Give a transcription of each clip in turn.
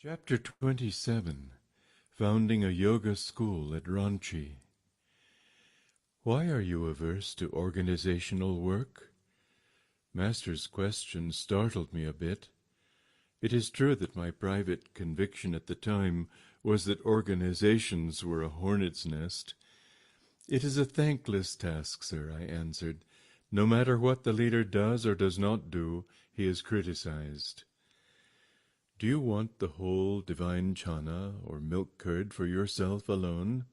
Chapter 27. Founding a Yoga School at Ranchi. Why are you averse to organizational work? Master's question startled me a bit. It is true that my private conviction at the time was that organizations were a hornet's nest. It is a thankless task, sir, I answered. No matter what the leader does or does not do, he is criticized. Do you want the whole divine chana or milk curd for yourself alone?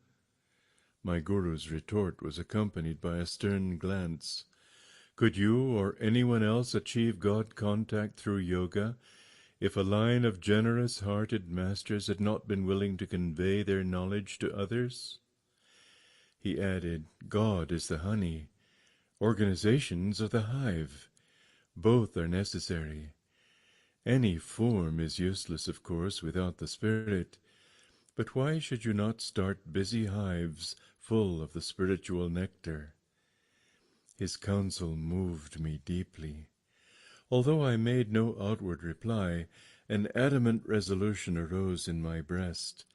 My guru's retort was accompanied by a stern glance. Could you or anyone else achieve God contact through yoga if a line of generous-hearted masters had not been willing to convey their knowledge to others? He added, God is the honey. Organizations are the hive. Both are necessary. Any form is useless, of course, without the spirit. But why should you not start busy hives full of the spiritual nectar? His counsel moved me deeply. Although I made no outward reply, an adamant resolution arose in my breast.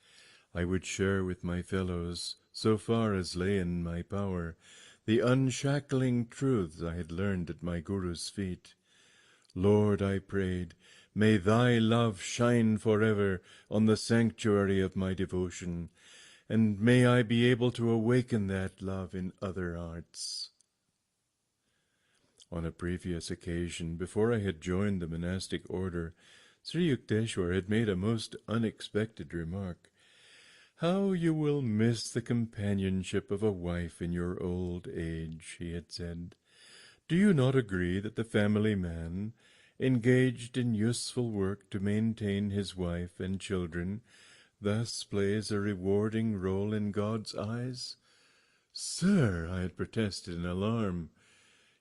I would share with my fellows, so far as lay in my power, the unshackling truths I had learned at my Guru's feet. Lord, I prayed, may thy love shine forever on the sanctuary of my devotion, and may I be able to awaken that love in other hearts. On a previous occasion, before I had joined the monastic order, Sri Yukteswar had made a most unexpected remark. How you will miss the companionship of a wife in your old age, he had said. Do you not agree that the family man, engaged in useful work to maintain his wife and children, thus plays a rewarding role in God's eyes? Sir, I had protested in alarm,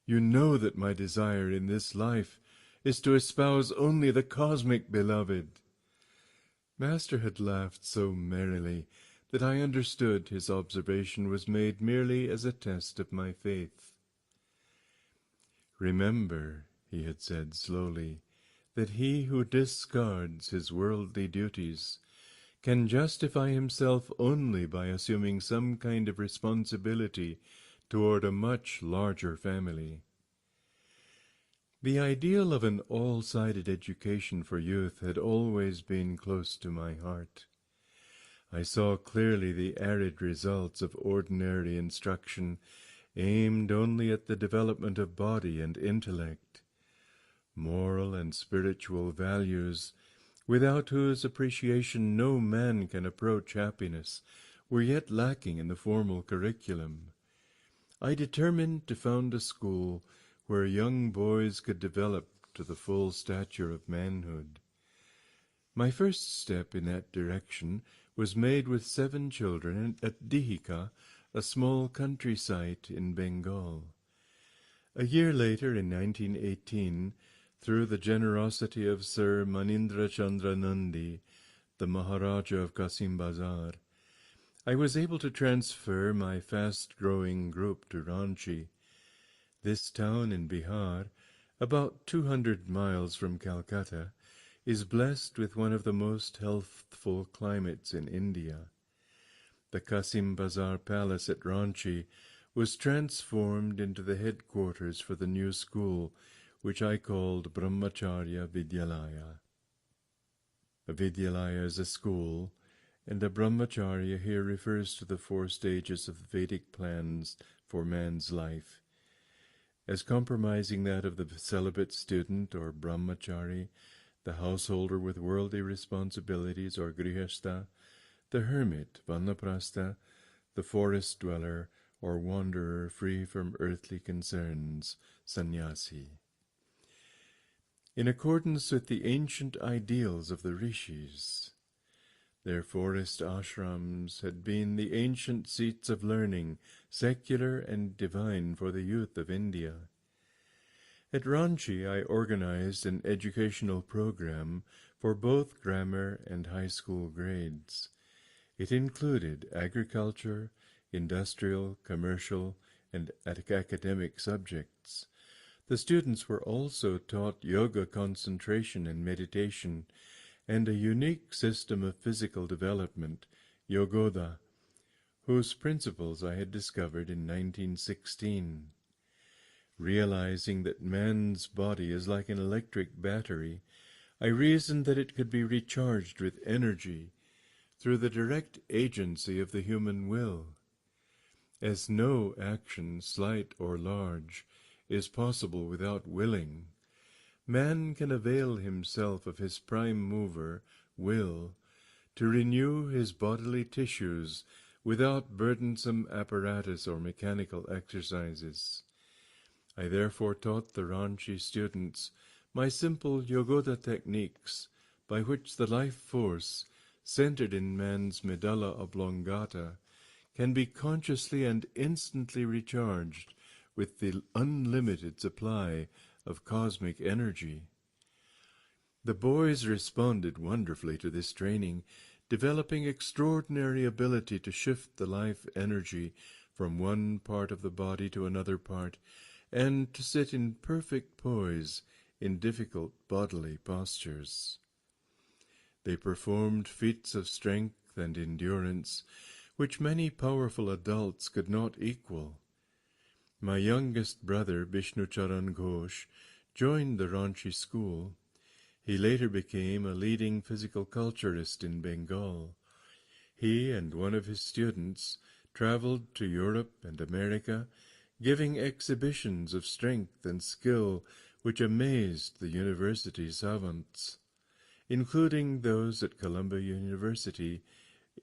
you know that my desire in this life is to espouse only the cosmic beloved. Master had laughed so merrily that I understood his observation was made merely as a test of my faith. Remember, he had said slowly, that he who discards his worldly duties can justify himself only by assuming some kind of responsibility toward a much larger family. The ideal of an all-sided education for youth had always been close to my heart. I saw clearly the arid results of ordinary instruction aimed only at the development of body and intellect. Moral and spiritual values, without whose appreciation no man can approach happiness, were yet lacking in the formal curriculum. I determined to found a school where young boys could develop to the full stature of manhood. My first step in that direction was made with 7 children at Dihika, a small country site in Bengal. A year later, in 1918, through the generosity of Sir Manindra Chandra Nandi, the Maharaja of Kasim Bazar, I was able to transfer my fast-growing group to Ranchi. This town in Bihar, about 200 miles from Calcutta, is blessed with one of the most healthful climates in India. The Kasim Bazar Palace at Ranchi was transformed into the headquarters for the new school, which I called Brahmacharya Vidyalaya. A Vidyalaya is a school, and a Brahmacharya here refers to the 4 stages of the Vedic plans for man's life. As compromising that of the celibate student, or brahmachari, the householder with worldly responsibilities, or grihastha, the hermit, vanaprastha, the forest dweller, or wanderer free from earthly concerns, sannyasi. In accordance with the ancient ideals of the rishis, their forest ashrams had been the ancient seats of learning, secular and divine, for the youth of India. At Ranchi I organized an educational program for both grammar and high school grades. It included agriculture, industrial, commercial, and academic subjects. The students were also taught yoga concentration and meditation, and a unique system of physical development, Yogoda, whose principles I had discovered in 1916. Realizing that man's body is like an electric battery, I reasoned that it could be recharged with energy through the direct agency of the human will. As no action, slight or large, is possible without willing, man can avail himself of his prime mover, will, to renew his bodily tissues without burdensome apparatus or mechanical exercises. I therefore taught the Ranchi students my simple Yogoda techniques, by which the life force, centered in man's medulla oblongata, can be consciously and instantly recharged with the unlimited supply of cosmic energy. The boys responded wonderfully to this training, developing extraordinary ability to shift the life energy from one part of the body to another part, and to sit in perfect poise in difficult bodily postures. They performed feats of strength and endurance which many powerful adults could not equal. My youngest brother, Bishnu Charan Ghosh, joined the Ranchi school. He later became a leading physical culturist in Bengal. He and one of his students traveled to Europe and America, giving exhibitions of strength and skill which amazed the university savants, including those at Columbia University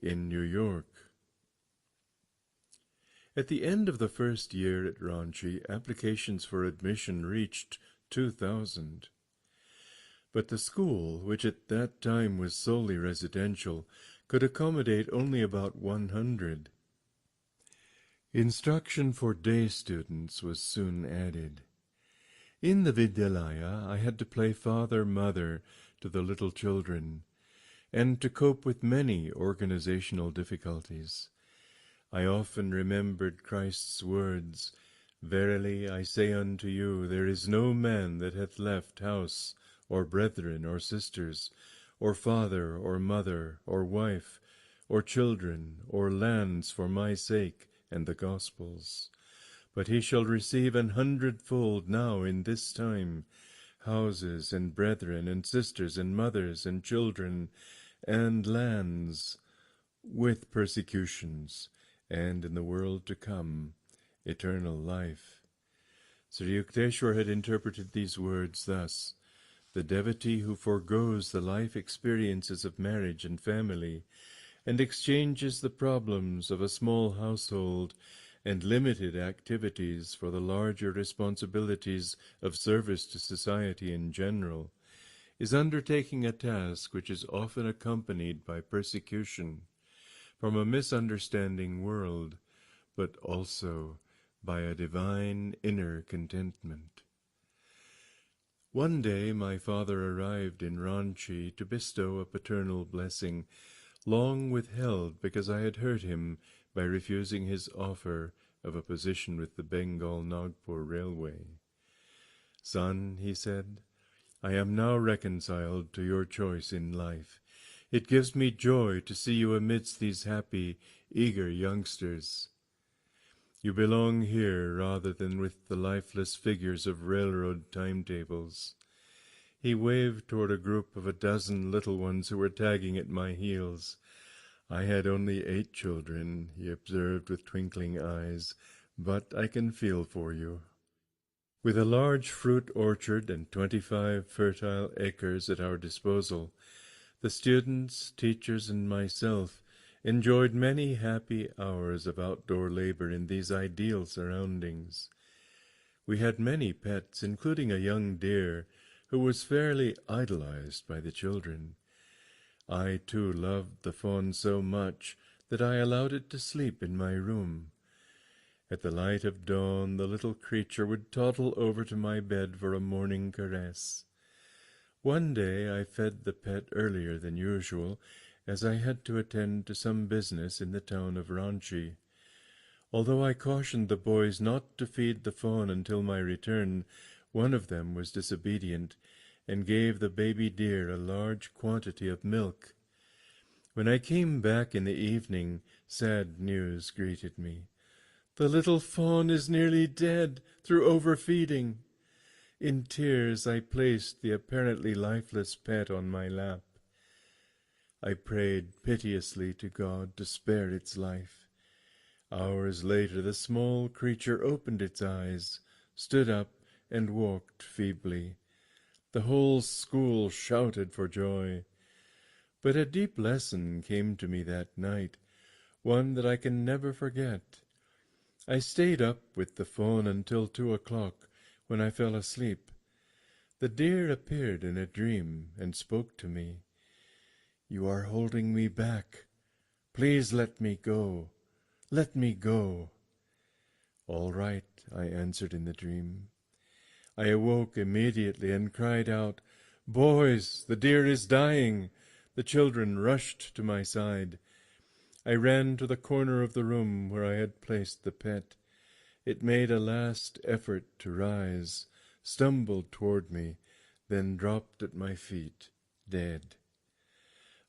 in New York. At the end of the first year at Ranchi, applications for admission reached 2,000. But the school, which at that time was solely residential, could accommodate only about 100. Instruction for day students was soon added. In the Vidyalaya, I had to play father-mother to the little children, and to cope with many organizational difficulties. I often remembered Christ's words, "Verily I say unto you, there is no man that hath left house, or brethren, or sisters, or father, or mother, or wife, or children, or lands for my sake and the gospel's, but he shall receive 100-fold now in this time, houses, and brethren, and sisters, and mothers, and children, and lands, with persecutions, and in the world to come, eternal life." Sri Yukteswar had interpreted these words thus: the devotee who forgoes the life experiences of marriage and family, and exchanges the problems of a small household and limited activities for the larger responsibilities of service to society in general, is undertaking a task which is often accompanied by persecution from a misunderstanding world, but also by a divine inner contentment. One day my father arrived in Ranchi to bestow a paternal blessing, long withheld because I had hurt him by refusing his offer of a position with the Bengal-Nagpur Railway. "Son," he said, "I am now reconciled to your choice in life. It gives me joy to see you amidst these happy, eager youngsters. You belong here rather than with the lifeless figures of railroad timetables." He waved toward a group of 12 little ones who were tagging at my heels. "I had only 8 children," he observed with twinkling eyes, "but I can feel for you." With a large fruit orchard and 25 fertile acres at our disposal, the students, teachers, and myself enjoyed many happy hours of outdoor labor in these ideal surroundings. We had many pets, including a young deer who was fairly idolized by the children. I, too, loved the fawn so much that I allowed it to sleep in my room. At the light of dawn, the little creature would toddle over to my bed for a morning caress. One day I fed the pet earlier than usual, as I had to attend to some business in the town of Ranchi. Although I cautioned the boys not to feed the fawn until my return, one of them was disobedient, and gave the baby deer a large quantity of milk. When I came back in the evening, sad news greeted me. The little fawn is nearly dead through overfeeding. In tears I placed the apparently lifeless pet on my lap. I prayed piteously to God to spare its life. Hours later the small creature opened its eyes, stood up, and walked feebly. The whole school shouted for joy. But a deep lesson came to me that night, one that I can never forget. I stayed up with the fawn until 2 o'clock, when I fell asleep. The deer appeared in a dream and spoke to me. "You are holding me back. Please let me go. Let me go." "All right," I answered in the dream. I awoke immediately and cried out, "Boys, the deer is dying!" The children rushed to my side. I ran to the corner of the room where I had placed the pet. It made a last effort to rise, stumbled toward me, then dropped at my feet, dead.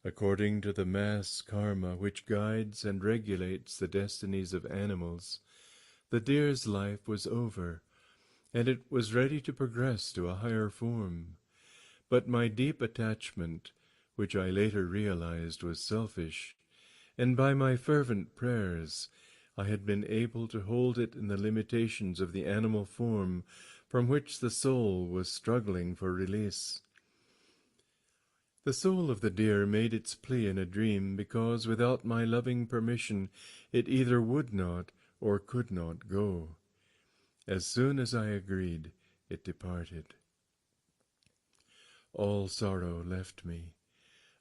According to the mass karma which guides and regulates the destinies of animals, the deer's life was over, and it was ready to progress to a higher form. But my deep attachment, which I later realized was selfish, and by my fervent prayers I had been able to hold it in the limitations of the animal form from which the soul was struggling for release. The soul of the deer made its plea in a dream because without my loving permission it either would not or could not go. As soon as I agreed, it departed. All sorrow left me.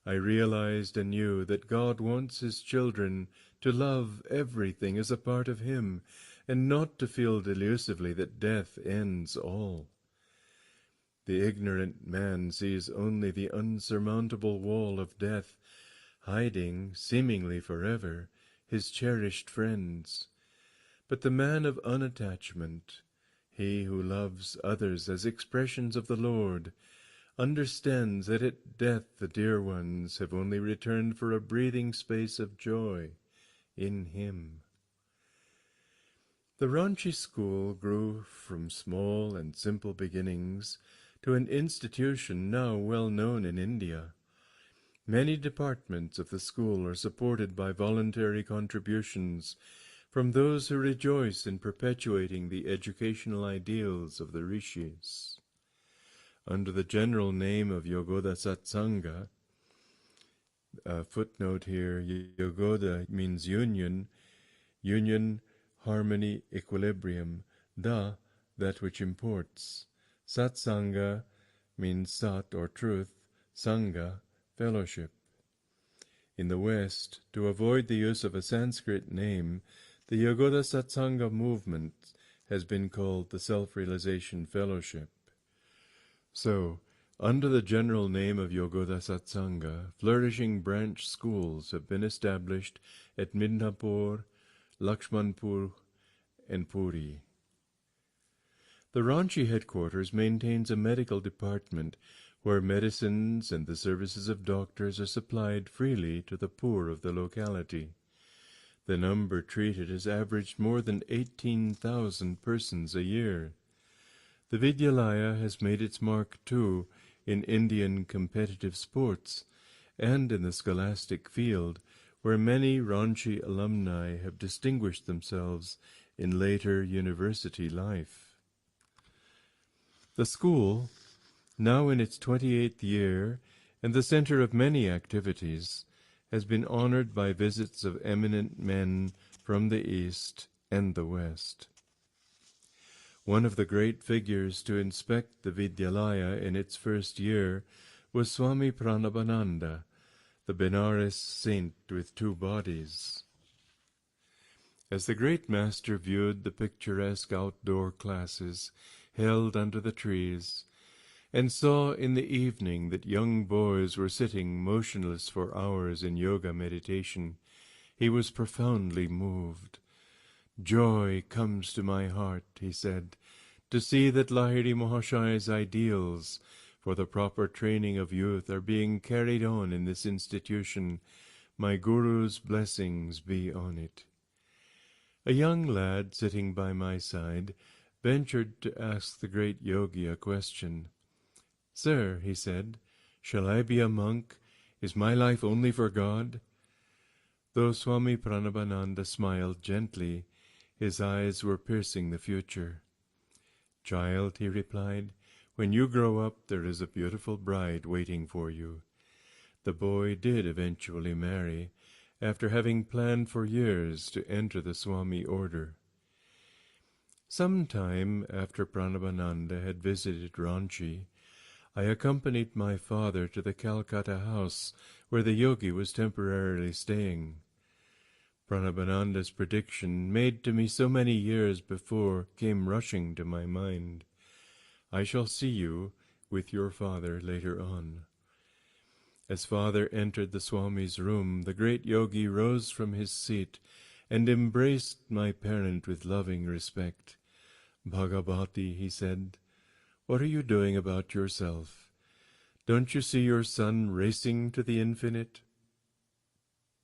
I realized anew that God wants his children to love everything as a part of him, and not to feel delusively that death ends all. The ignorant man sees only the unsurmountable wall of death, hiding, seemingly forever, his cherished friends. But the man of unattachment, he who loves others as expressions of the Lord, understands that at death the dear ones have only returned for a breathing space of joy in him. The Ranchi school grew from small and simple beginnings to an institution now well known in India. Many departments of the school are supported by voluntary contributions from those who rejoice in perpetuating the educational ideals of the rishis. Under the general name of Yogoda Satsanga, footnote here, Yogoda means union, harmony, equilibrium, that which imports. Satsanga means sat or truth, sangha, fellowship. In the West, to avoid the use of a Sanskrit name, the Yogoda Satsanga movement has been called the Self-Realization Fellowship. So, under the general name of Yogoda Satsanga, flourishing branch schools have been established at Midnapur, Lakshmanpur, and Puri. The Ranchi headquarters maintains a medical department where medicines and the services of doctors are supplied freely to the poor of the locality. The number treated has averaged more than 18,000 persons a year. The Vidyalaya has made its mark, too, in Indian competitive sports and in the scholastic field, where many Ranchi alumni have distinguished themselves in later university life. The school, now in its 28th year and the center of many activities, has been honored by visits of eminent men from the East and the West. One of the great figures to inspect the Vidyalaya in its first year was Swami Pranabananda, the Benares saint with 2 bodies. As the great master viewed the picturesque outdoor classes held under the trees, and saw in the evening that young boys were sitting motionless for hours in yoga meditation, he was profoundly moved. "Joy comes to my heart," he said, "to see that Lahiri Mahashaya's ideals for the proper training of youth are being carried on in this institution. My Guru's blessings be on it. A young lad sitting by my side ventured to ask the great yogi a question. "Sir," he said, "shall I be a monk? Is my life only for God?" Though Swami Pranabananda smiled gently, his eyes were piercing the future. "Child," he replied, "when you grow up there is a beautiful bride waiting for you." The boy did eventually marry, after having planned for years to enter the Swami order. Some time after Pranabananda had visited Ranchi, I accompanied my father to the Calcutta house where the yogi was temporarily staying. Pranabananda's prediction, made to me so many years before, came rushing to my mind. "I shall see you with your father later on." As father entered the Swami's room, the great yogi rose from his seat and embraced my parent with loving respect. "Bhagavati," he said, "what are you doing about yourself? Don't you see your son racing to the infinite?"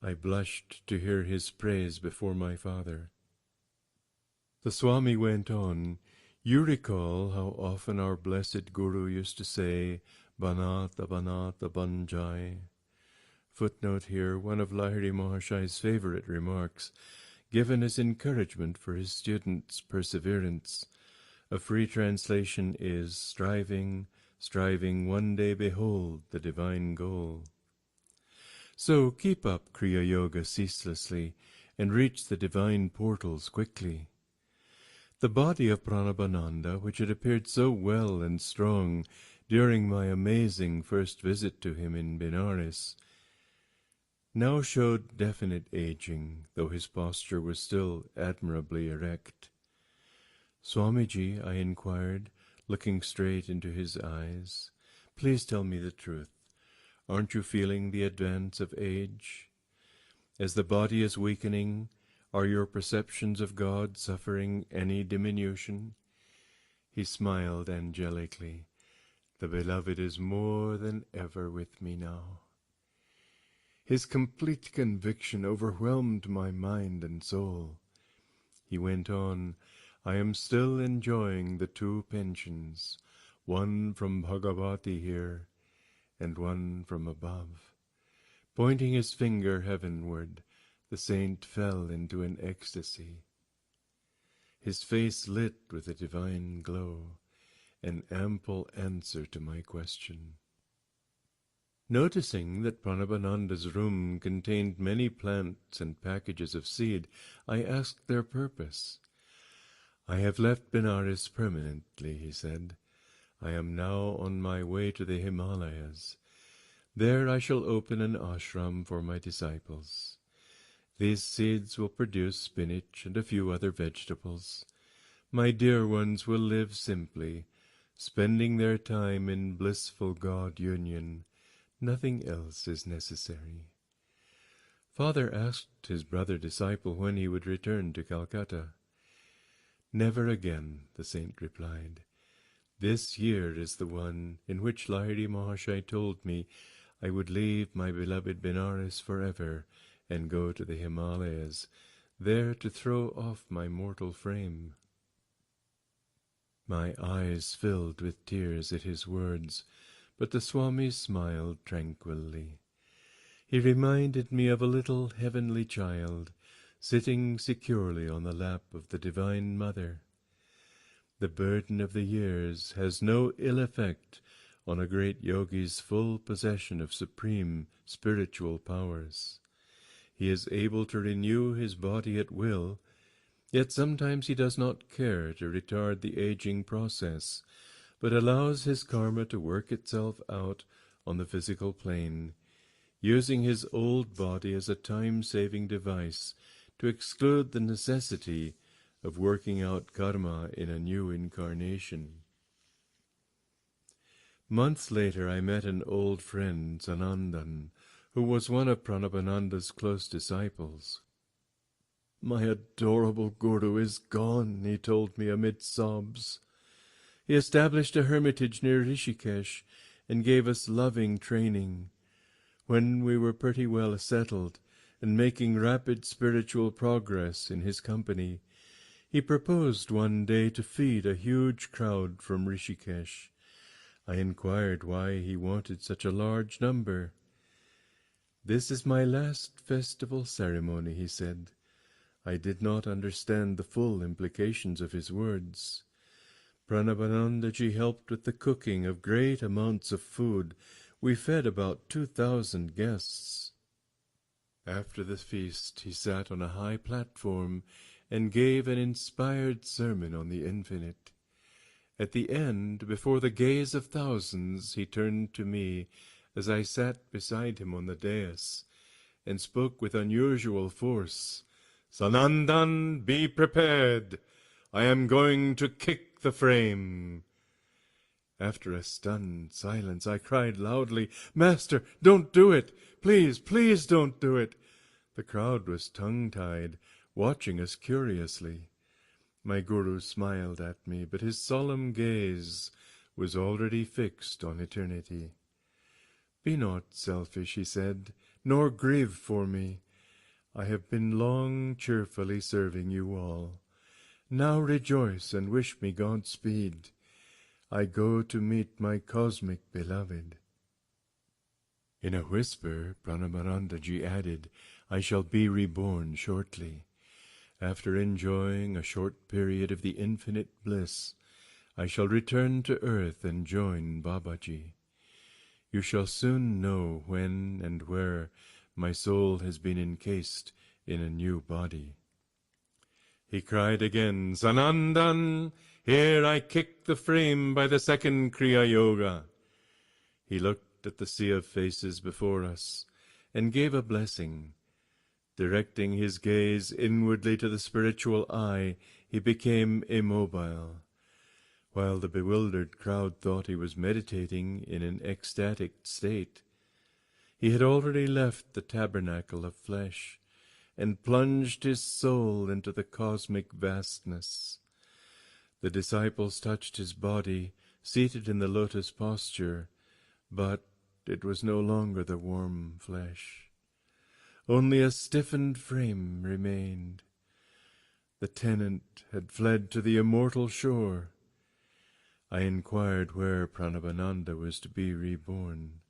I blushed to hear his praise before my father. The Swami went on, "You recall how often our blessed Guru used to say, 'Banata, Banata, Banjai.'" Footnote here, one of Lahiri Mahashai's favorite remarks, given as encouragement for his students' perseverance. A free translation is, "Striving, striving, one day behold the divine goal." So keep up Kriya Yoga ceaselessly and reach the divine portals quickly. The body of Pranabananda, which had appeared so well and strong during my amazing first visit to him in Benares, now showed definite aging, though his posture was still admirably erect. "Swamiji," I inquired, looking straight into his eyes, "please tell me the truth. Aren't you feeling the advance of age? As the body is weakening, are your perceptions of God suffering any diminution?" He smiled angelically. "The beloved is more than ever with me now." His complete conviction overwhelmed my mind and soul. He went on, "I am still enjoying the two pensions, one from Bhagavati here, and one from above." Pointing his finger heavenward, the saint fell into an ecstasy. His face lit with a divine glow, an ample answer to my question. Noticing that Pranabananda's room contained many plants and packages of seed, I asked their purpose. "I have left Benares permanently," he said. "I am now on my way to the Himalayas. There I shall open an ashram for my disciples. These seeds will produce spinach and a few other vegetables. My dear ones will live simply, spending their time in blissful God union. Nothing else is necessary." Father asked his brother disciple when he would return to Calcutta. "Never again," the saint replied. "This year is the one in which Lahiri Mahashai told me I would leave my beloved Benares forever and go to the Himalayas, there to throw off my mortal frame." My eyes filled with tears at his words, but the Swami smiled tranquilly. He reminded me of a little heavenly child, sitting securely on the lap of the Divine Mother. The burden of the years has no ill effect on a great yogi's full possession of supreme spiritual powers. He is able to renew his body at will, yet sometimes he does not care to retard the aging process, but allows his karma to work itself out on the physical plane, using his old body as a time-saving device to exclude the necessity of working out karma in a new incarnation. Months later I met an old friend, Sanandan, who was one of Pranabananda's close disciples. "My adorable Guru is gone," he told me amid sobs. He established a hermitage near Rishikesh and gave us loving training. When we were pretty well settled and making rapid spiritual progress in his company, he proposed one day to feed a huge crowd from Rishikesh. I inquired why he wanted such a large number. "This is my last festival ceremony," he said. I did not understand the full implications of his words. Pranabanandaji helped with the cooking of great amounts of food. We fed about 2,000 guests. After the feast, he sat on a high platform and gave an inspired sermon on the infinite. At the end, before the gaze of thousands, he turned to me as I sat beside him on the dais and spoke with unusual force. "Sanandan, be prepared. I am going to kick the frame." After a stunned silence, I cried loudly, "Master, don't do it! Please, please don't do it!" The crowd was tongue-tied, watching us curiously. My guru smiled at me, but his solemn gaze was already fixed on eternity. "Be not selfish," he said, "nor grieve for me. I have been long cheerfully serving you all. Now rejoice and wish me Godspeed. I go to meet my cosmic beloved." In a whisper, Pranabanandaji added, "I shall be reborn shortly. After enjoying a short period of the infinite bliss, I shall return to earth and join Babaji. You shall soon know when and where my soul has been encased in a new body." He cried again, "Sanandan, here I kick the frame by the second Kriya Yoga." He looked at the sea of faces before us and gave a blessing. Directing his gaze inwardly to the spiritual eye, he became immobile. While the bewildered crowd thought he was meditating in an ecstatic state, he had already left the tabernacle of flesh and plunged his soul into the cosmic vastness. The disciples touched his body, seated in the lotus posture, but it was no longer the warm flesh. Only a stiffened frame remained. The tenant had fled to the immortal shore. I inquired where Pranabananda was to be reborn.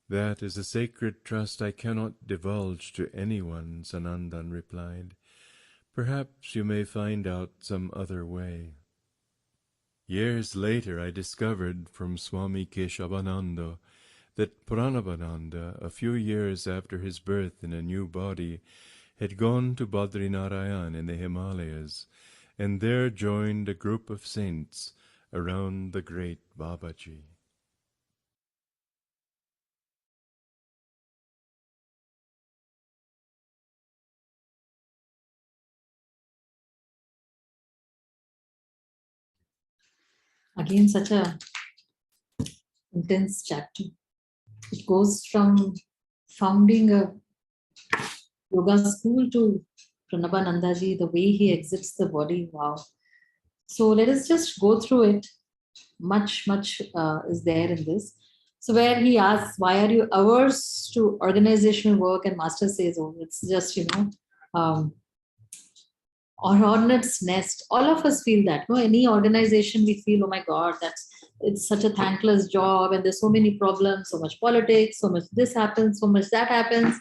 "That is a sacred trust I cannot divulge to anyone," Sanandan replied. "Perhaps you may find out some other way." Years later I discovered from Swami Keshavananda that Pranabananda, a few years after his birth in a new body, had gone to Badrinarayan in the Himalayas, and there joined a group of saints around the great Babaji. Again, such a intense chapter. It goes from founding a yoga school to Pranabanandaji, the way he exits the body. Wow. So let us just go through it. Much is there in this. So where he asks, why are you averse to organizational work? And Master says, oh, it's just, or hornet's nest. All of us feel that. No, any organization we feel, oh my God, it's such a thankless job, and there's so many problems, so much politics, so much this happens, so much that happens.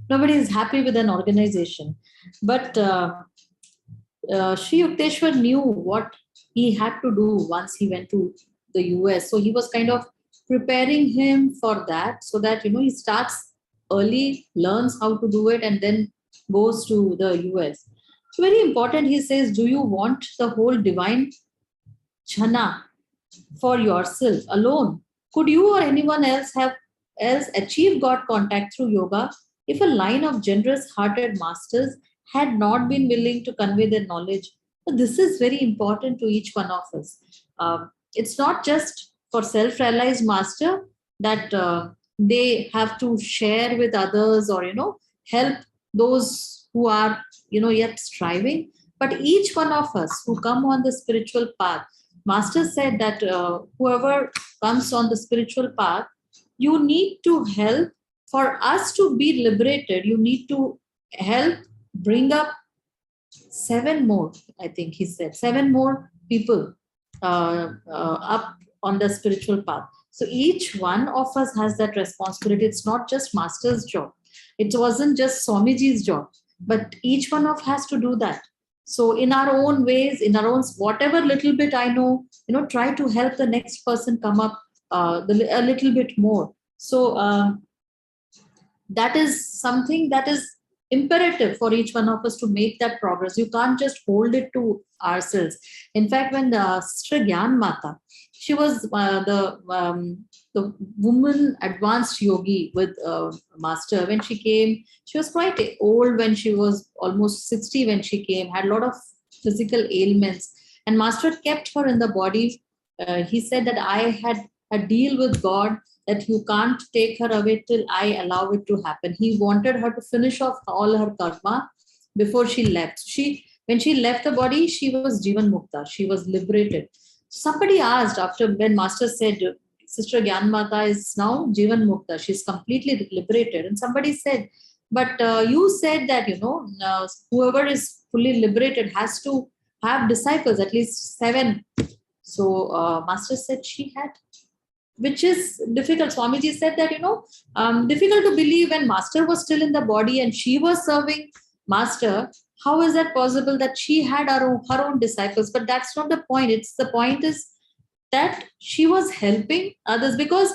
Nobody is happy with an organization. But Sri Yukteswar knew what he had to do once he went to the US. So he was kind of preparing him for that, so that he starts early, learns how to do it, and then goes to the US. So very important, he says, do you want the whole divine jhana for yourself alone? Could you or anyone else have achieved God contact through yoga if a line of generous hearted masters had not been willing to convey their knowledge? So this is very important to each one of us. It's not just for self-realized master that they have to share with others or help those who are yet striving, but each one of us who come on the spiritual path, Master said that whoever comes on the spiritual path, you need to help for us to be liberated. You need to help bring up seven more, I think he said, seven more people up on the spiritual path. So each one of us has that responsibility. It's not just Master's job. It wasn't just Swamiji's job, but each one of us has to do that. So in our own ways, in our own, whatever little bit I know, try to help the next person come up a little bit more. So that is something that is imperative for each one of us to make that progress. You can't just hold it to ourselves. In fact, when Sister Gyan Mata, she was the woman advanced yogi with Master. When she came, she was quite old when she was almost 60 when she came, had a lot of physical ailments. And Master kept her in the body. He said that I had a deal with God that you can't take her away till I allow it to happen. He wanted her to finish off all her karma before she left. When she left the body, she was Jivan Mukta. She was liberated. Somebody asked after when Master said, Sister Gyan Mata is now Jivan Mukta. She's completely liberated. And somebody said, but you said that, whoever is fully liberated has to have disciples, at least seven. So Master said she had, which is difficult. Swamiji said that, difficult to believe when Master was still in the body and she was serving Master. How is that possible that she had her own disciples? But that's not the point. The point is that she was helping others because,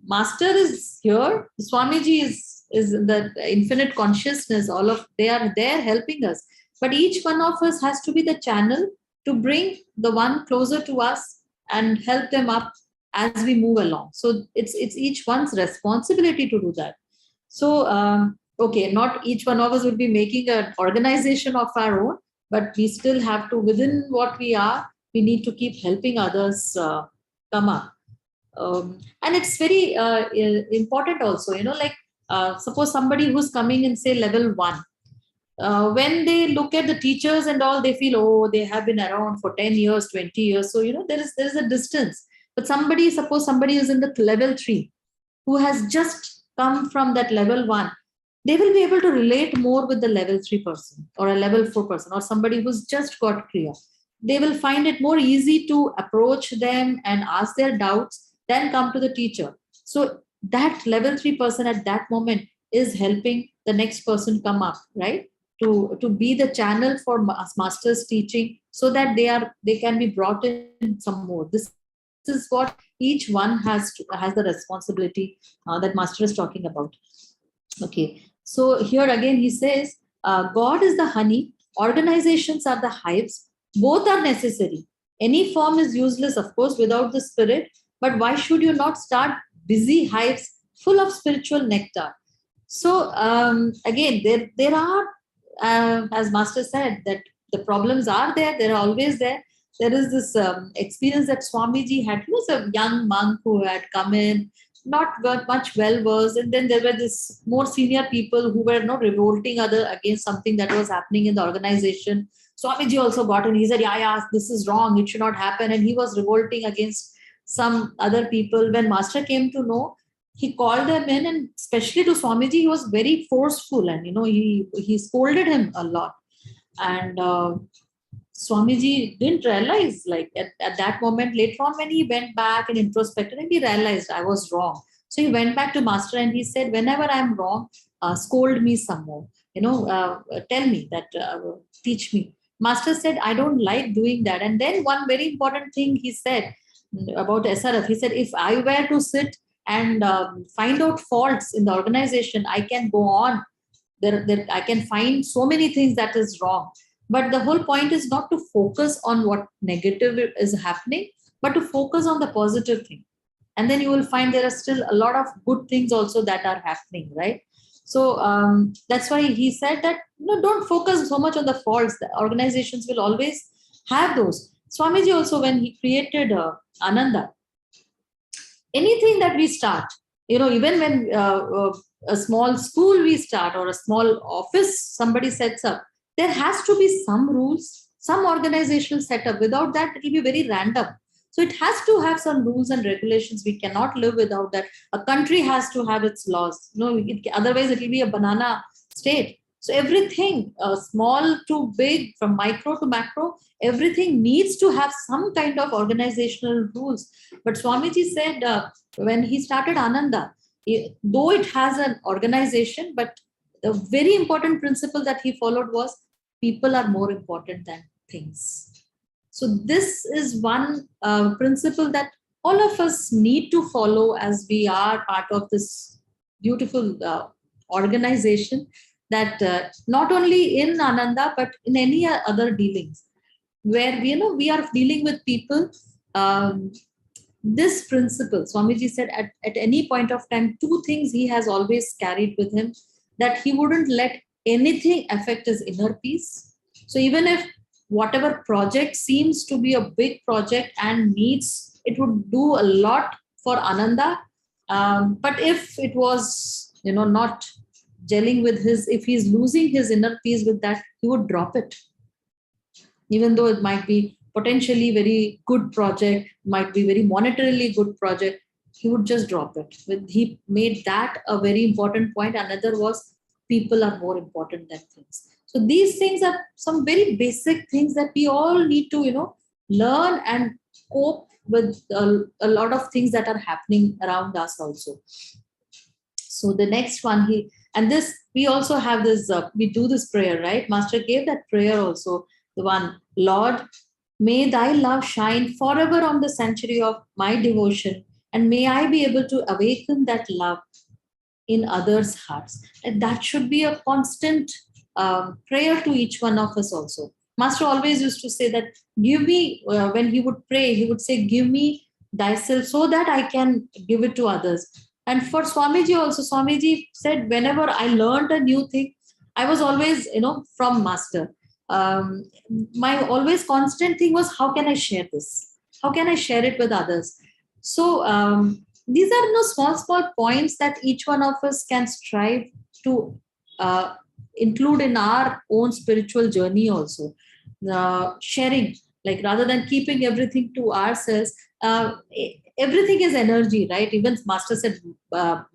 Master is here. Swamiji is the infinite consciousness. They are there helping us. But each one of us has to be the channel to bring the one closer to us and help them up as we move along. So it's each one's responsibility to do that. So okay, not each one of us will be making an organization of our own, but we still have to, within what we are, we need to keep helping others come up. And it's very important also, like suppose somebody who's coming in say level 1, when they look at the teachers and all, they feel, oh, they have been around for 10 years, 20 years. So, there is a distance. But suppose somebody is in the level 3 who has just come from that level 1, they will be able to relate more with the level 3 person or a level 4 person or somebody who's just got clear. They will find it more easy to approach them and ask their doubts than come to the teacher. So that level 3 person at that moment is helping the next person come up, right? To be the channel for Master's teaching so that they can be brought in some more. This is what each one has the responsibility that Master is talking about. Okay, so here again he says, God is the honey, organizations are the hives, both are necessary. Any form is useless, of course, without the spirit, but why should you not start busy hives full of spiritual nectar? So again, there are, as Master said, that the problems are there. They're always there. There is this experience that Swamiji had. He was a young monk who had come in, not much well versed, and then there were this more senior people who were not revolting against something that was happening in the organization. Swamiji also got in. He said, yeah, this is wrong. It should not happen. And he was revolting against some other people. When Master came to know, he called them in, and especially to Swamiji, he was very forceful, and he scolded him a lot. And Swamiji didn't realize, like at that moment, later on when he went back and introspected, and he realized I was wrong. So he went back to Master and he said, whenever I'm wrong, scold me some more. Tell me that, teach me. Master said, I don't like doing that. And then one very important thing he said about SRF, he said, if I were to sit and find out faults in the organization, I can go on. I can find so many things that is wrong. But the whole point is not to focus on what negative is happening, but to focus on the positive thing. And then you will find there are still a lot of good things also that are happening, right? So that's why he said that, don't focus so much on the faults. The organizations will always have those. Swamiji also, when he created Ananda, anything that we start, even when a small school we start or a small office somebody sets up, there has to be some rules, some organizational setup. Without that, it will be very random. So it has to have some rules and regulations. We cannot live without that. A country has to have its laws. Otherwise it will be a banana state. So everything, small to big, from micro to macro, everything needs to have some kind of organizational rules. But Swamiji said, when he started Ananda, though it has an organization, but the very important principle that he followed was people are more important than things. So this is one principle that all of us need to follow as we are part of this beautiful organization, that not only in Ananda but in any other dealings where we are dealing with people. This principle, Swamiji said, at any point of time, two things he has always carried with him: that he wouldn't let anything affect his inner peace. So even if whatever project seems to be a big project and needs, it would do a lot for Ananda, but if it was not gelling with his, if he's losing his inner peace with that, he would drop it. Even though it might be potentially very good project, might be very monetarily good project, he would just drop it. He made that a very important point. Another was people are more important than things. So these things are some very basic things that we all need to learn and cope with a lot of things that are happening around us also. So the next one, and this we also have this, we do this prayer, right? Master gave that prayer also, the one, Lord, may thy love shine forever on the sanctuary of my devotion, and may I be able to awaken that love in others' hearts. And that should be a constant prayer to each one of us also. Master always used to say that, give me, when he would pray, he would say, give me thyself so that I can give it to others. And for Swamiji also, Swamiji said, whenever I learned a new thing, I was always, from Master. My always constant thing was, how can I share this? How can I share it with others? So these are small points that each one of us can strive to include in our own spiritual journey also. Sharing, like rather than keeping everything to ourselves. Everything is energy, right? Even Master said,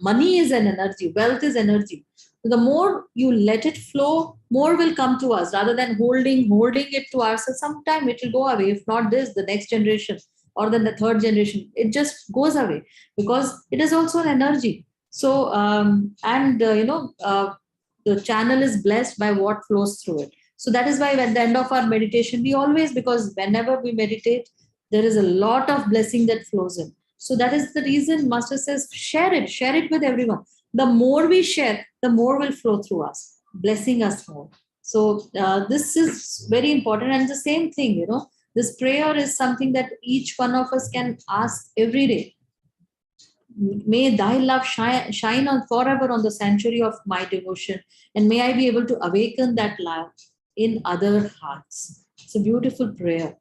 money is an energy, wealth is energy. The more you let it flow, more will come to us, rather than holding it to ourselves. Sometime it will go away. If not this, the next generation or then the third generation, it just goes away, because it is also an energy. So the channel is blessed by what flows through it. So that is why at the end of our meditation, we always, because whenever we meditate, there is a lot of blessing that flows in. So that is the reason Master says, share it with everyone. The more we share, the more will flow through us, blessing us more. So this is very important. And the same thing, this prayer is something that each one of us can ask every day. May thy love shine on forever on the sanctuary of my devotion, and may I be able to awaken that love in other hearts. It's a beautiful prayer.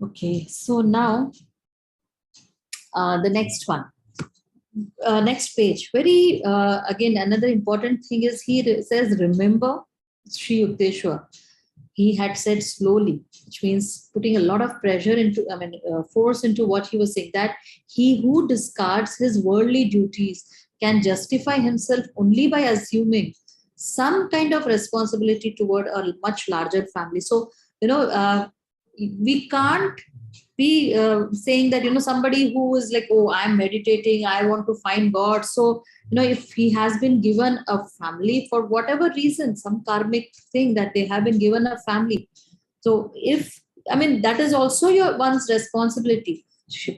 Okay, so now the next one. Next page. Very again, another important thing is he says, remember Sri Yukteswar. He had said slowly, which means putting a lot of pressure into, force into what he was saying, that he who discards his worldly duties can justify himself only by assuming some kind of responsibility toward a much larger family. So, we can't be saying that somebody who is like, oh, I'm meditating, I want to find God. So if he has been given a family for whatever reason, some karmic thing that they have been given a family, so if that is also your one's responsibility. Shri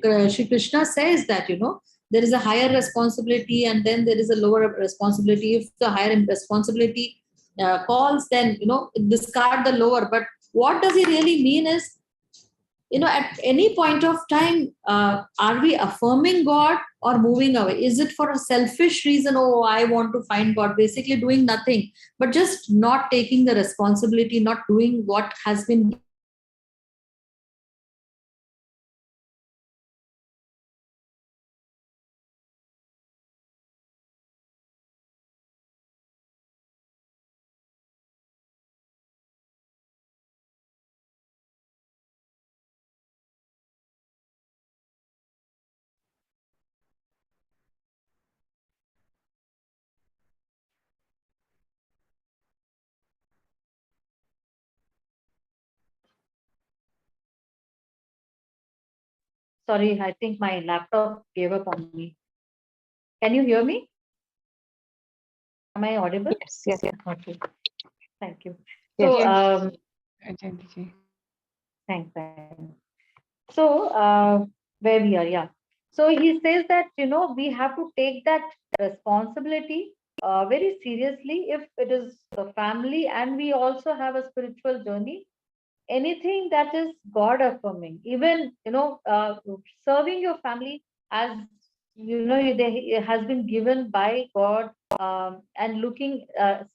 Krishna says that there is a higher responsibility and then there is a lower responsibility. If the higher responsibility calls, then discard the lower. But what does he really mean is, at any point of time, are we affirming God or moving away? Is it for a selfish reason? Oh, I want to find God, basically doing nothing, but just not taking the responsibility, not doing what has been Sorry, I think my laptop gave up on me. Can you hear me? Am I audible? Yes, yes, yes, Okay, thank you. So, yes, um, Jayant ji. thanks. So, where we are, yeah. So he says that, we have to take that responsibility very seriously if it is the family, and we also have a spiritual journey. Anything that is God affirming, even, serving your family, as it has been given by God, and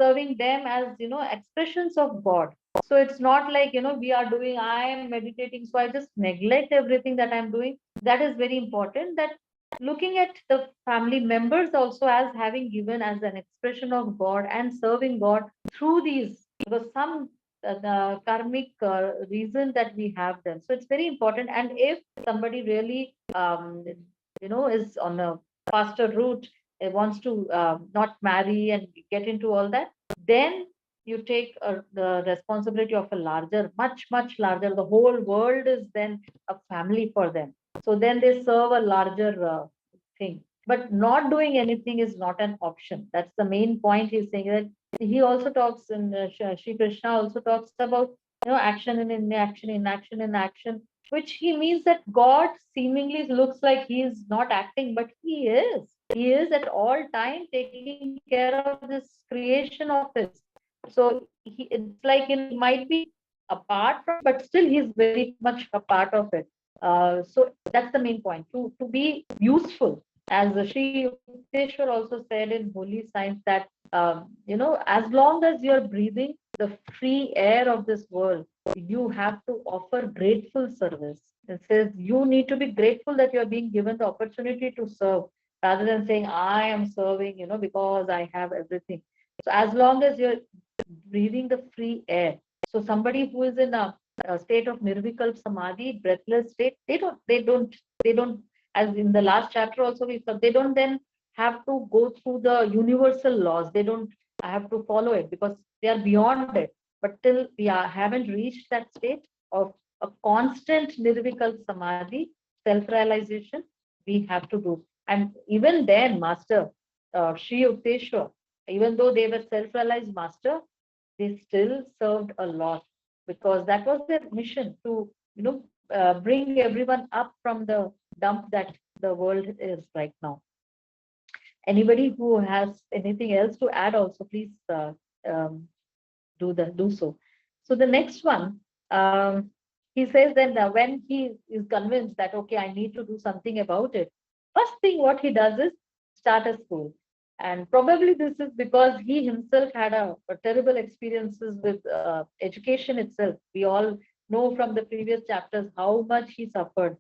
serving them as, expressions of God. So it's not like, we are doing, I am meditating, so I just neglect everything that I'm doing. That is very important, that looking at the family members also as having given as an expression of God and serving God through these, because some the karmic reason that we have them. So it's very important. And if somebody really, is on a faster route, wants to not marry and get into all that, then you take the responsibility of a larger, much, much larger. The whole world is then a family for them. So then they serve a larger thing. But not doing anything is not an option. That's the main point he's saying, that he also talks in Shri Krishna also talks about, action and inaction, inaction and action, which he means that God seemingly looks like he is not acting, but he is. He is at all time taking care of this creation of his. So it's like, he might be apart from it, but still he's very much a part of it. So that's the main point, to be useful. As Sri Yukteswar also said in Holy Science, that as long as you're breathing the free air of this world, you have to offer grateful service. It says you need to be grateful that you're being given the opportunity to serve, rather than saying, I am serving, because I have everything. So as long as you're breathing the free air, so somebody who is in a state of nirvikalp samadhi, breathless state, they don't, as in the last chapter also we saw, they don't then have to go through the universal laws. They don't have to follow it, because they are beyond it. But till haven't reached that state of a constant nirvikalp samadhi, self-realization, we have to do. And even then, Master Sri Yukteswar, even though they were self-realized master, they still served a lot, because that was their mission, to bring everyone up from the dump that the world is right now. Anybody who has anything else to add also, please um, do so. So the next one, he says then that when he is convinced that, okay, I need to do something about it, first thing what he does is start a school. And probably this is because he himself had a terrible experiences with education itself. We all know from the previous chapters how much he suffered.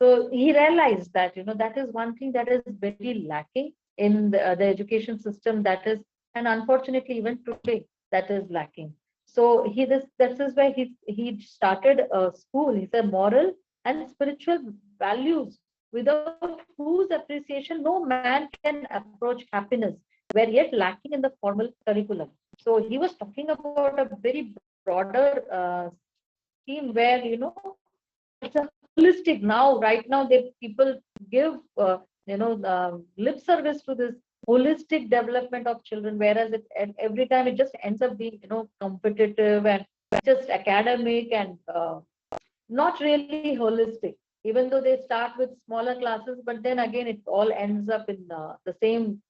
So he realized that, that is one thing that is very lacking in the education system, that is, and unfortunately even today, that is lacking. So this is why he started a school. He said moral and spiritual values, without whose appreciation no man can approach happiness, were yet lacking in the formal curriculum. So he was talking about a very broader scheme where, it's a holistic. Now, right now, they people give lip service to this holistic development of children, whereas every time it just ends up being, competitive and just academic, and not really holistic. Even though they start with smaller classes, but then again it all ends up in the same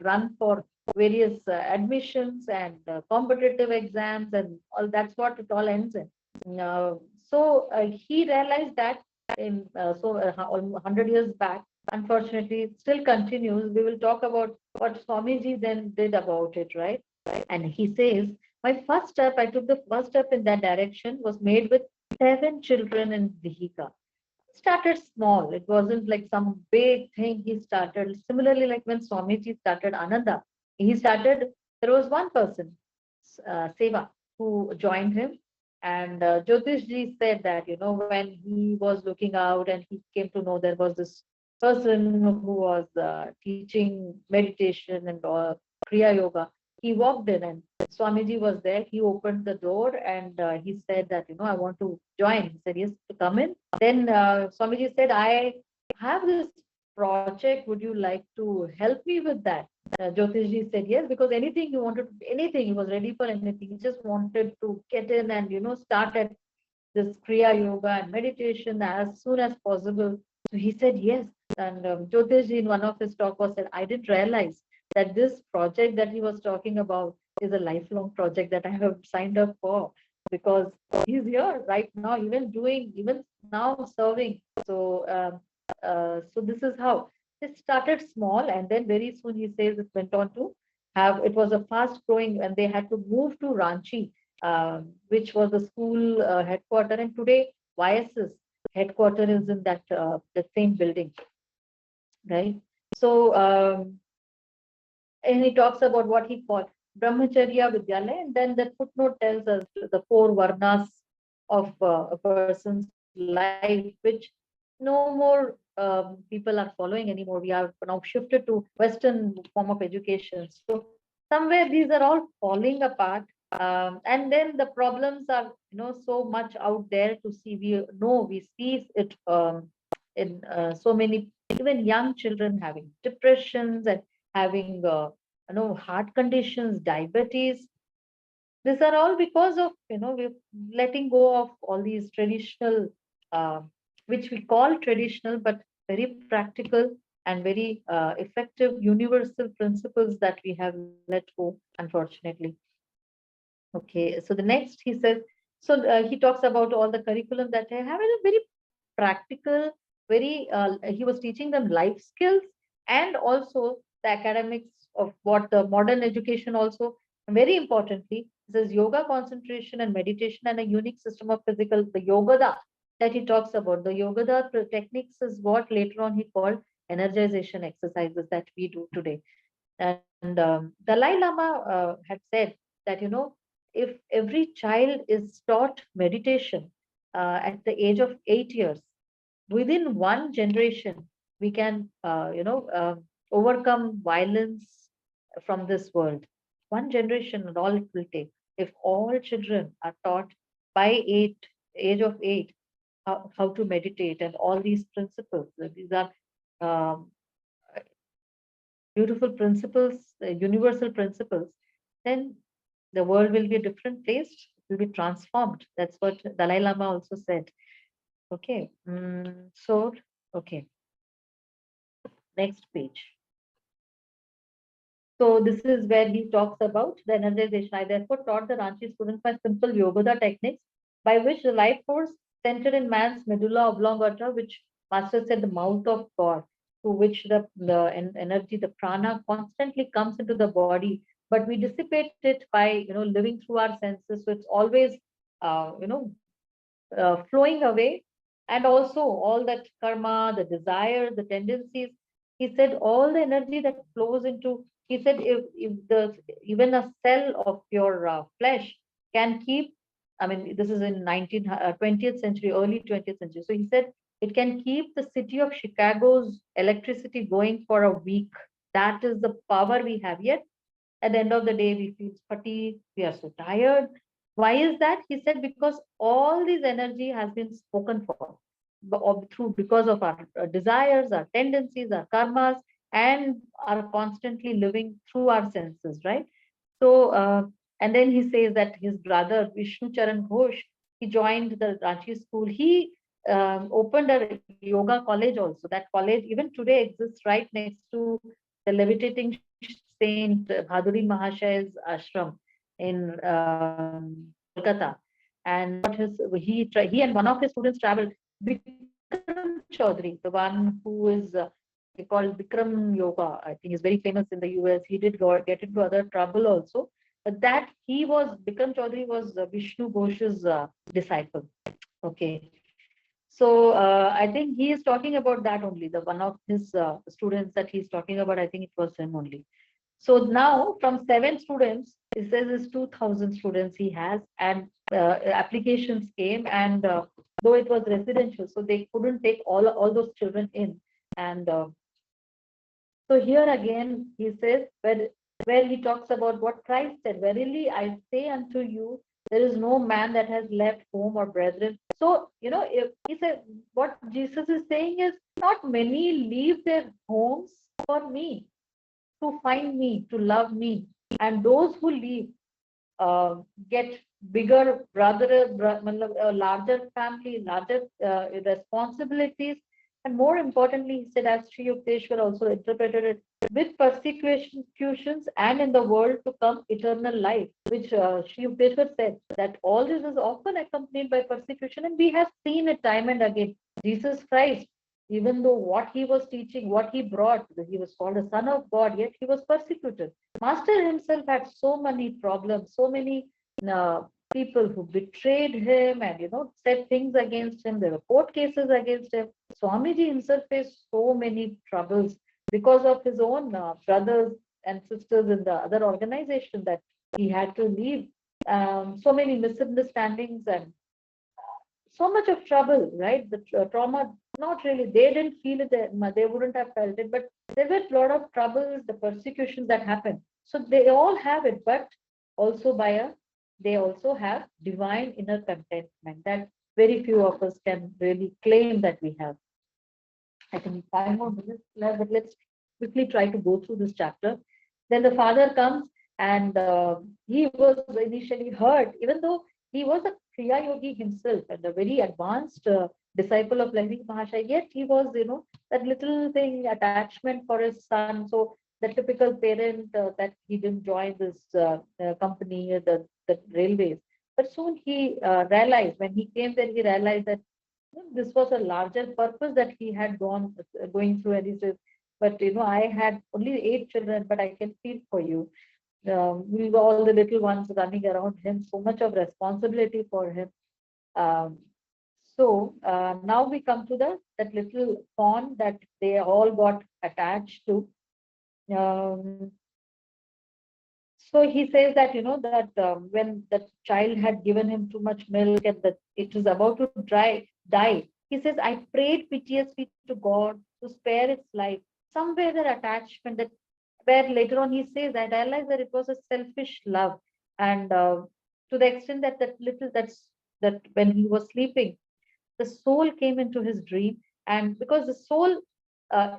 run for various admissions and competitive exams and all. That's what it all ends in. He realized that in 100 years back, unfortunately it still continues. We will talk about what Swamiji then did about it, right? And he says, my first step, I took the first step in that direction, was made with 7 children in Vihika. Started small. It wasn't like some big thing he started. Similarly, like when Swamiji started Ananda, he started, there was one person, Seva, who joined him. And Jyotish ji said that, when he was looking out and he came to know there was this person who was teaching meditation and Kriya Yoga. He walked in and Swamiji was there. He opened the door and he said that, I want to join. He said, yes, to come in. Then Swamiji said, I have this project. Would you like to help me with that? Jyotishji said yes, because anything he wanted, anything, he was ready for anything. He just wanted to get in and, start at this Kriya Yoga and meditation as soon as possible. So he said yes. And Jyotishji in one of his talk was said, I didn't realize that this project that he was talking about is a lifelong project that I have signed up for, because he's here right now, even doing, even now serving. So this is how it started small, and then very soon he says it went on to have. It was a fast growing, and they had to move to Ranchi, which was the school headquarter, and today YS's headquarter is in that same building, right? So. And he talks about what he called Brahmacharya Vidyalaya, and then the footnote tells us the four varnas of a person's life, which no more people are following anymore. We are now shifted to Western form of education. So somewhere these are all falling apart, and then the problems are so much out there to see. We see it in so many, even young children having depressions and having heart conditions, diabetes. These are all because of we're letting go of all these traditional, uh, which we call traditional, but very practical and very effective universal principles that we have let go, unfortunately. Okay, so the next he says, so he talks about all the curriculum that I have, and a very practical, very, he was teaching them life skills and also the academics of what the modern education also. And very importantly, this is yoga, concentration, and meditation, and a unique system of physical, the yogada that he talks about. The yogada techniques is what later on he called energization exercises that we do today. And Dalai Lama had said that, if every child is taught meditation at the age of 8 years, within one generation, we can, overcome violence from this world. One generation and all it will take. If all children are taught by age of 8, how to meditate and all these principles, these are um, beautiful principles, universal principles, then the world will be a different place. It will be transformed. That's what Dalai Lama also said. Okay. So, okay, next page. So this is where he talks about the energization. I therefore taught the Ranchi students my simple Yogoda techniques, by which the life force centered in man's medulla oblongata, which Master said the mouth of God, through which the energy, the prana, constantly comes into the body, but we dissipate it by living through our senses. So it's always uh, you know flowing away, and also all that karma, the desires, the tendencies. He said all the energy that flows into. He said if the even a cell of your flesh can keep. I mean, this is in 20th century, early 20th century. So he said it can keep the city of Chicago's electricity going for a week. That is the power we have. Yet at the end of the day, we feel fatigued, we are so tired. Why is that? He said, because all this energy has been spoken for through, because of our desires, our tendencies, our karmas, and are constantly living through our senses, right? So, and then he says that his brother Vishnu Charan Ghosh, he joined the Ranchi school. He opened a yoga college also. That college even today exists right next to the levitating Saint Bhaduri Mahashaya's ashram in Kolkata. And he and one of his students traveled. Bikram Chaudhary, the one who is called Bikram Yoga, I think is very famous in the US. He did get into other trouble also. But that he was, Bikram Chaudhary was Vishnu Ghosh's disciple. Okay. So I think he is talking about that only. The one of his students that he's talking about, I think it was him only. So now from 7 students, it says it's 2,000 students he has, and applications came, and though it was residential, so they couldn't take all those children in. And so here again, he says, where where he talks about what Christ said, verily I say unto you, there is no man that has left home or brethren. So, if he said, what Jesus is saying is, not many leave their homes for me, to find me, to love me. And those who leave uh, get bigger matlab, a larger family, larger responsibilities, and more importantly, he said, as Sri Yukteswar also interpreted it, with persecutions and in the world to come eternal life, which Sri Yukteswar said that all this is often accompanied by persecution, and we have seen it time and again. Jesus Christ, even though what he was teaching, what he brought, he was called a son of God, yet he was persecuted. Master himself had so many problems, so many uh, people who betrayed him and said things against him. There were court cases against him. Swamiji himself faced so many troubles because of his own brothers and sisters in the other organization that he had to leave. So many misunderstandings and so much of trouble, right? The trauma, not really. They didn't feel it. They wouldn't have felt it, but there were a lot of troubles, the persecutions that happened. So they all have it, but also they also have divine inner contentment that very few of us can really claim that we have. I think 5 more minutes left, but let's quickly try to go through this chapter. Then the father comes, and he was initially hurt, even though he was a Kriya Yogi himself and a very advanced disciple of Lahiri Mahashaya, yet he was, that little thing, attachment for his son. So the typical parent that he didn't join this company, the railways. But soon he realized, when he came there, he realized that this was a larger purpose that he had going through. And he says, but I had only 8 children, but I can feel for you. We were all the little ones running around him, so much of responsibility for him. um, so now we come to that little pond that they all got attached to. um, so he says that that when the child had given him too much milk and that it was about to die, he says, I prayed piteously to God to spare its life. Somewhere that attachment, that where later on he says, I realized that it was a selfish love. And to the extent that that when he was sleeping, the soul came into his dream. And because the soul, a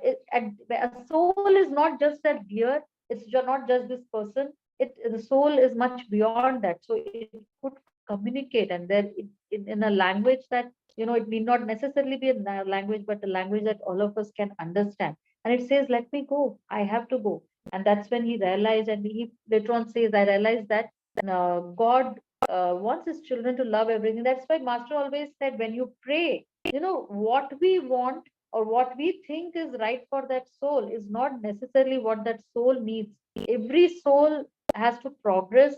soul is not just that deer, it's not just this person. The soul is much beyond that, so it could communicate. And then in a language that it need not necessarily be a language, but a language that all of us can understand. And it says, let me go, I have to go. And that's when he realized, and he later on says, I realized that God wants his children to love everything. That's why Master always said, when you pray, what we want or what we think is right for that soul is not necessarily what that soul needs. Every soul has to progress.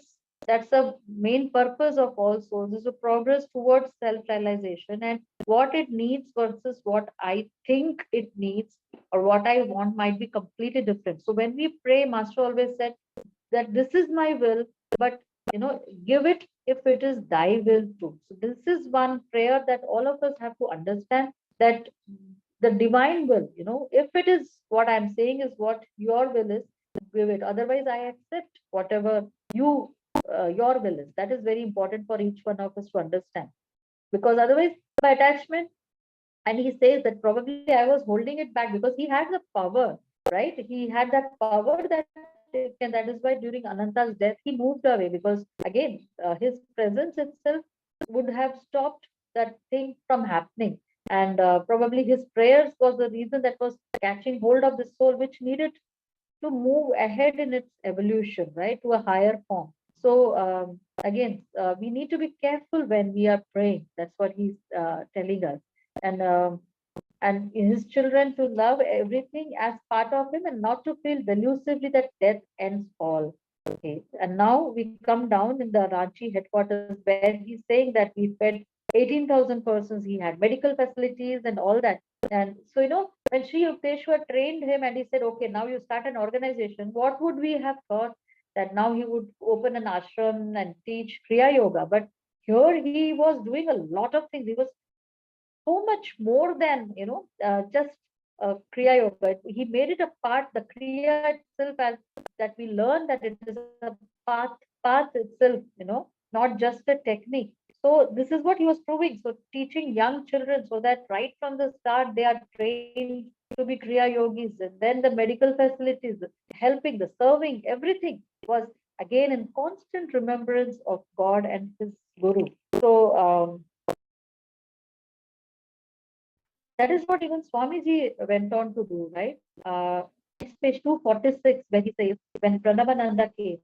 That's the main purpose of all souls, is to progress towards self-realization. And what it needs versus what I think it needs or what I want might be completely different. So when we pray, Master always said that this is my will, but give it if it is thy will too. So this is one prayer that all of us have to understand, that the divine will, if it is what I'm saying is what your will is, give it. Otherwise, I accept whatever your will is. That is very important for each one of us to understand, because otherwise, by attachment, and he says that probably I was holding it back because he had the power, right? He had that power that and that is why during Ananta's death he moved away, because again, his presence itself would have stopped that thing from happening. And probably his prayers was the reason that was catching hold of the soul, which needed to move ahead in its evolution, right, to a higher form. So again, we need to be careful when we are praying. That's what he's telling us. And his children to love everything as part of him and not to feel delusively that death ends all. Okay. And now we come down in the Ranchi headquarters, where he's saying that he fed 18,000 persons, he had medical facilities and all that. And so, when Sri Yukteswar trained him and he said, okay, now you start an organization, what would we have thought that now he would open an ashram and teach Kriya Yoga? But here he was doing a lot of things. He was so much more than just Kriya Yoga. He made it a part, the Kriya itself, as that we learn that it is a path itself, not just a technique. So this is what he was proving. So teaching young children so that right from the start they are trained to be Kriya Yogis, and then the medical facilities, helping, the serving, everything was again in constant remembrance of God and his Guru. So that is what even Swamiji went on to do, right? Next page 246, where he says, when Pranavananda came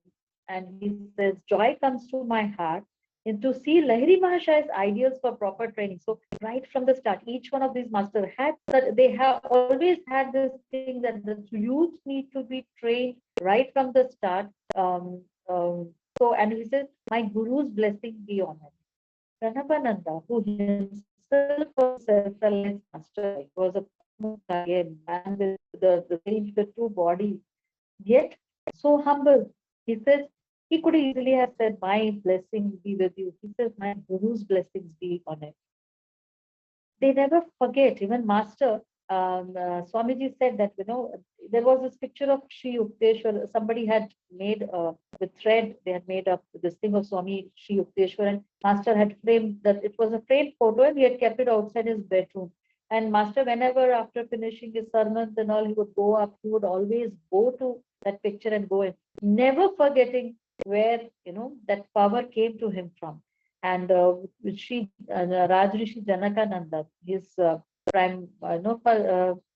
and he says, joy comes to my heart and to see Lahiri Mahashay's ideals for proper training. So right from the start, each one of these masters had that they have always had this thing that the youth need to be trained right from the start. So and he says, my guru's blessing be on him. Pranabananda, who himself was a self-realized master, he was a Mukta again, man with the range, the two bodies, yet so humble. He says he could easily have said, my blessings be with you. He says, my Guru's blessings be on it. They never forget. Even Master Swamiji said that there was this picture of Sri Yukteswar. Somebody had made with thread. They had made up this thing of Swami Sri Yukteswar, and Master had framed that. It was a framed photo, and he had kept it outside his bedroom. And Master, whenever after finishing his sermons and all, he would go up. He would always go to that picture and go in, never forgetting where that power came to him from. And Sri Rajrishi Janakananda, his prime,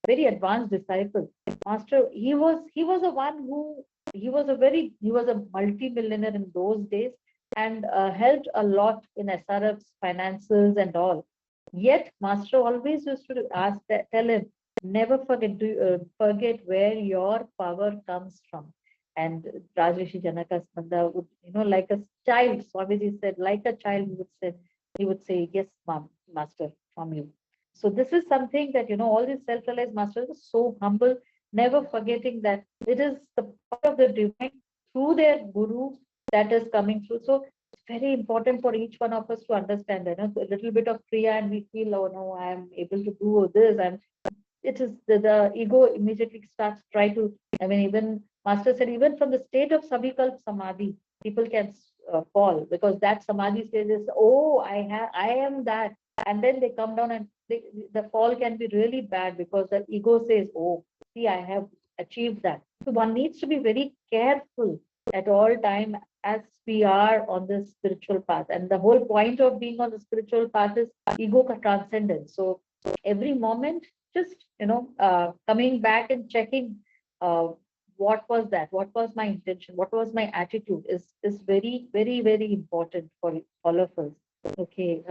very advanced disciple, master. He was a one who he was a multi-millionaire in those days, and helped a lot in SRF's finances and all. Yet, master always used to tell him, never forget where your power comes from. And Rajrishi Janakasmanda would, like a child, Swamiji said, like a child, he would say, yes, mom, master, from you. So this is something that, all these self-realized masters are so humble, never forgetting that it is the power of the divine through their guru that is coming through. So it's very important for each one of us to understand that, a little bit of Kriya and we feel, oh no, I am able to do this. It is the ego immediately starts try to, even master said, even from the state of sabikalp samadhi, people can fall, because that samadhi stage is, oh, I am that, and then they come down, and the fall can be really bad because the ego says, oh, see, I have achieved that. So one needs to be very careful at all time as we are on this spiritual path, and the whole point of being on the spiritual path is ego transcendence. So every moment, just coming back and checking, uh, what was that, what was my intention, what was my attitude, is very, very, very important for all of us. Okay,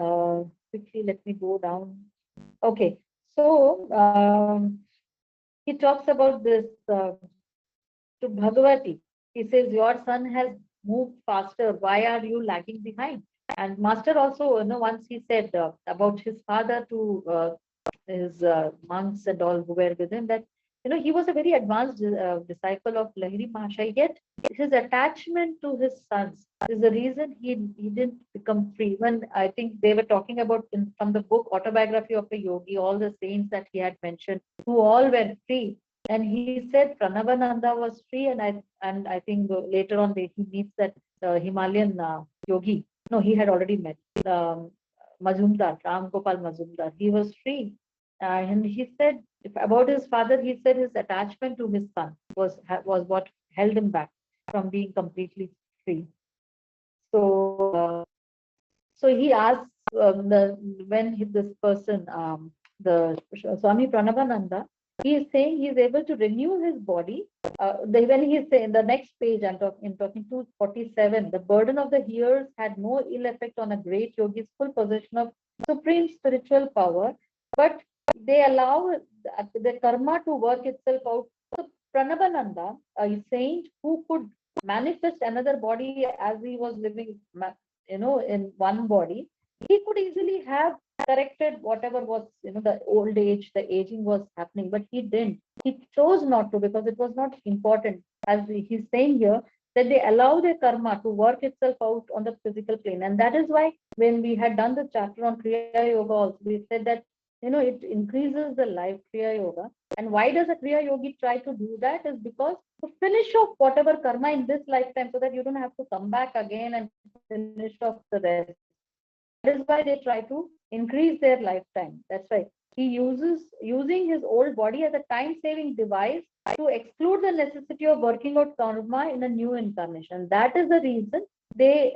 quickly let me go down. Okay, so he talks about this to Bhagavati. He says, your son has moved faster, why are you lagging behind? And master also, once he said about his father to his monks and all who were with him, that he was a very advanced disciple of Lahiri Mahashaya, yet his attachment to his sons is the reason he didn't become free. When I think they were talking about from the book Autobiography of a Yogi, all the saints that he had mentioned, who all were free. And he said Pranavananda was free, and I think later on he meets that Himalayan yogi. No, he had already met Mazumdar, Ram Gopal Mazumdar. He was free. And he said about his father, he said his attachment to his son was what held him back from being completely free. So, so he asks this person, the Swami Pranavananda, he is saying he is able to renew his body. When he is saying the next page, I'm talking 247, the burden of the years had no ill effect on a great yogi's full possession of supreme spiritual power, but they allow the karma to work itself out. So Pranavananda, a saint who could manifest another body as he was living, in one body, he could easily have corrected whatever was, the old age, the aging was happening, but he didn't. He chose not to because it was not important. As he's saying here, that they allow their karma to work itself out on the physical plane. And that is why when we had done the chapter on Kriya Yoga also, we said that it increases the life Kriya Yoga. And why does a Kriya Yogi try to do that? Is because to finish off whatever karma in this lifetime, so that you don't have to come back again and finish off the rest. That is why they try to increase their lifetime. That's why he using his old body as a time-saving device to exclude the necessity of working out karma in a new incarnation. That is the reason the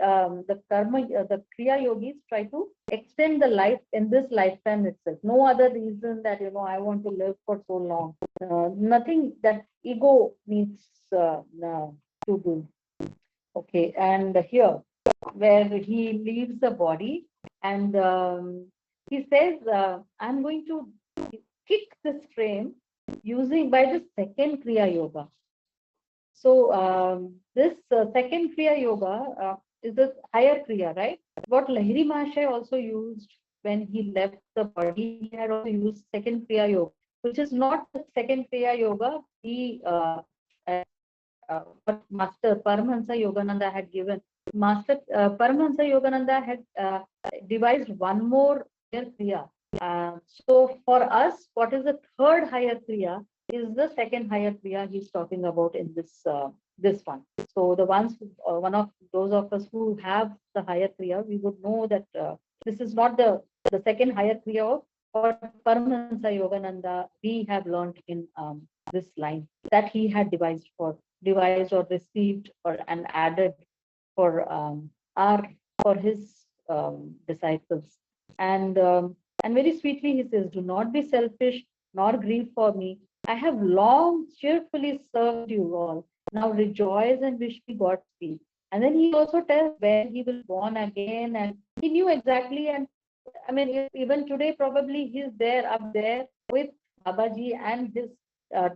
Kriya Yogis try to extend the life in this lifetime itself. No other reason that I want to live for so long. Nothing that ego needs to do. Okay, and here where he leaves the body, and he says, "I'm going to kick this frame using by the second Kriya Yoga." So this second Kriya Yoga is the higher Kriya, right? What Lahiri Mahasaya also used when he left the body, he had also used second Kriya Yoga, which is not the second Kriya Yoga what Master Paramahansa Yogananda had given. Master Paramahansa Yogananda had devised one more higher Kriya. So for us, what is the third higher Kriya is the second higher Kriya he's talking about in this one. So the one of those of us who have the higher Kriya, we would know that this is not the second higher Kriya of what Paramahansa Yogananda we have learned in this line that he had devised or received or and added for our for his disciples. And very sweetly he says, "Do not be selfish nor grieve for me. I have long cheerfully served you all. Now rejoice and wish me Godspeed." And then he also tells where he will born again, and he knew exactly. And I mean, even today, probably he's there up there with Babaji and his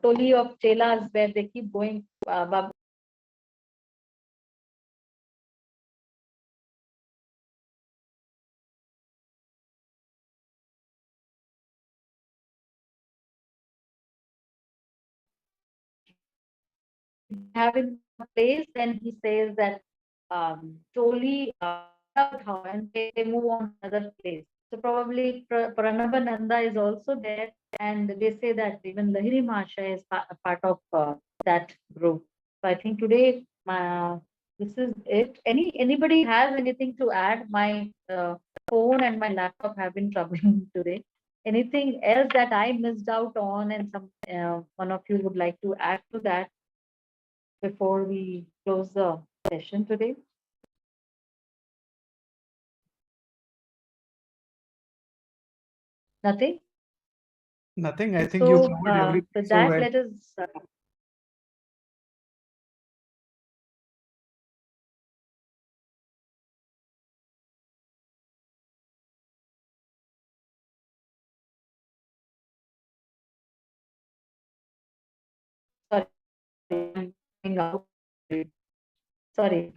toli of chelas where they keep going. They have in a place, then he says that toli run out how and they move on to another place. So probably Pranabananda is also there, and they say that even Lahiri Mahasaya is a part of that group. So I think today this is it. Anybody has anything to add? My phone and my laptop have been troubling today. Anything else that I missed out on, and some one of you would like to add to that before we close the session today? Nothing? Nothing. I think you So covered everything with so that, well. let us sorry, I'm going out. Sorry.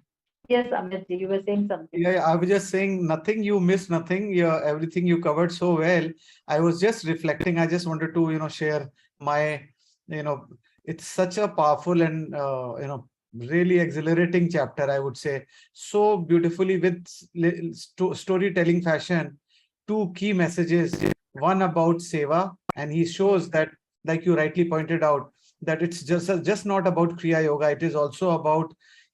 Yes, Amitji, you were saying something. Yeah, I was just saying nothing. You missed nothing. Yeah, everything you covered so well. I was just reflecting. I just wanted to, share my, you know, it's such a powerful and really exhilarating chapter. I would say so beautifully with storytelling fashion. Two key messages. One about seva, and he shows that, like you rightly pointed out, that it's just not about Kriya Yoga. It is also about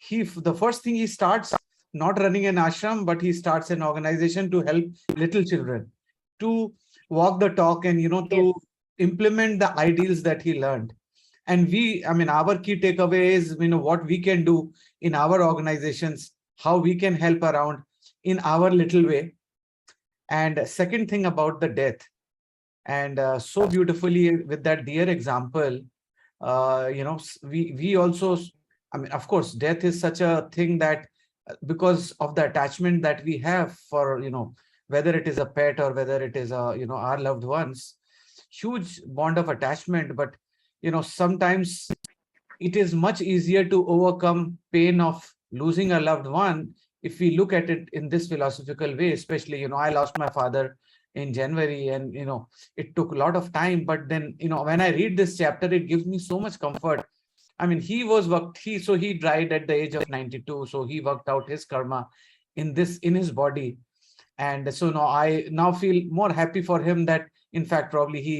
the first thing he starts not running an ashram, but he starts an organization to help little children to walk the talk and, to Yes, implement the ideals that he learned. And I mean, our key takeaway is, what we can do in our organizations, how we can help around in our little way. And second thing about the death, and so beautifully with that dear example, we also, I mean, of course, death is such a thing that because of the attachment that we have for, whether it is a pet or whether it is our loved ones, huge bond of attachment. But sometimes it is much easier to overcome pain of losing a loved one if we look at it in this philosophical way. Especially, I lost my father in January, and it took a lot of time. But then, when I read this chapter, it gives me so much comfort. I mean, he died at the age of 92, so he worked out his karma in his body. And so now I now feel more happy for him that In fact, probably he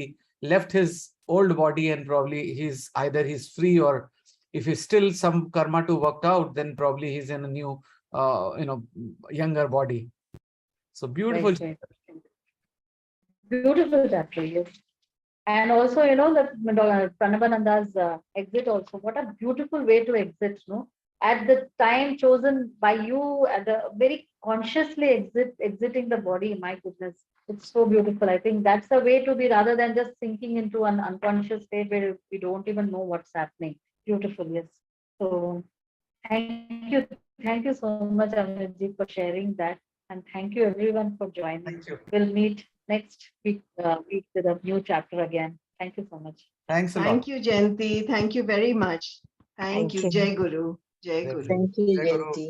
left his old body and probably he's free, or if he's still some karma to work out, then probably he's in a new, younger body. So beautiful. Right, right. Beautiful chapter, yes. And also, that Pranabananda's exit also, what a beautiful way to exit, no? At the time chosen by you, at the very consciously exiting the body, my goodness, it's so beautiful. I think that's the way to be, rather than just sinking into an unconscious state where we don't even know what's happening. Beautiful, yes. So thank you so much, Amitji, for sharing that. And thank you everyone for joining. Thank you. We'll meet next week with a new chapter again. Thank you so much. Thanks a lot. Thank you, Jayanti. Thank you very much. Thank Thank you. you. Jai Guru. Jai Guru. Thank you, Jai Guru. Jayanti.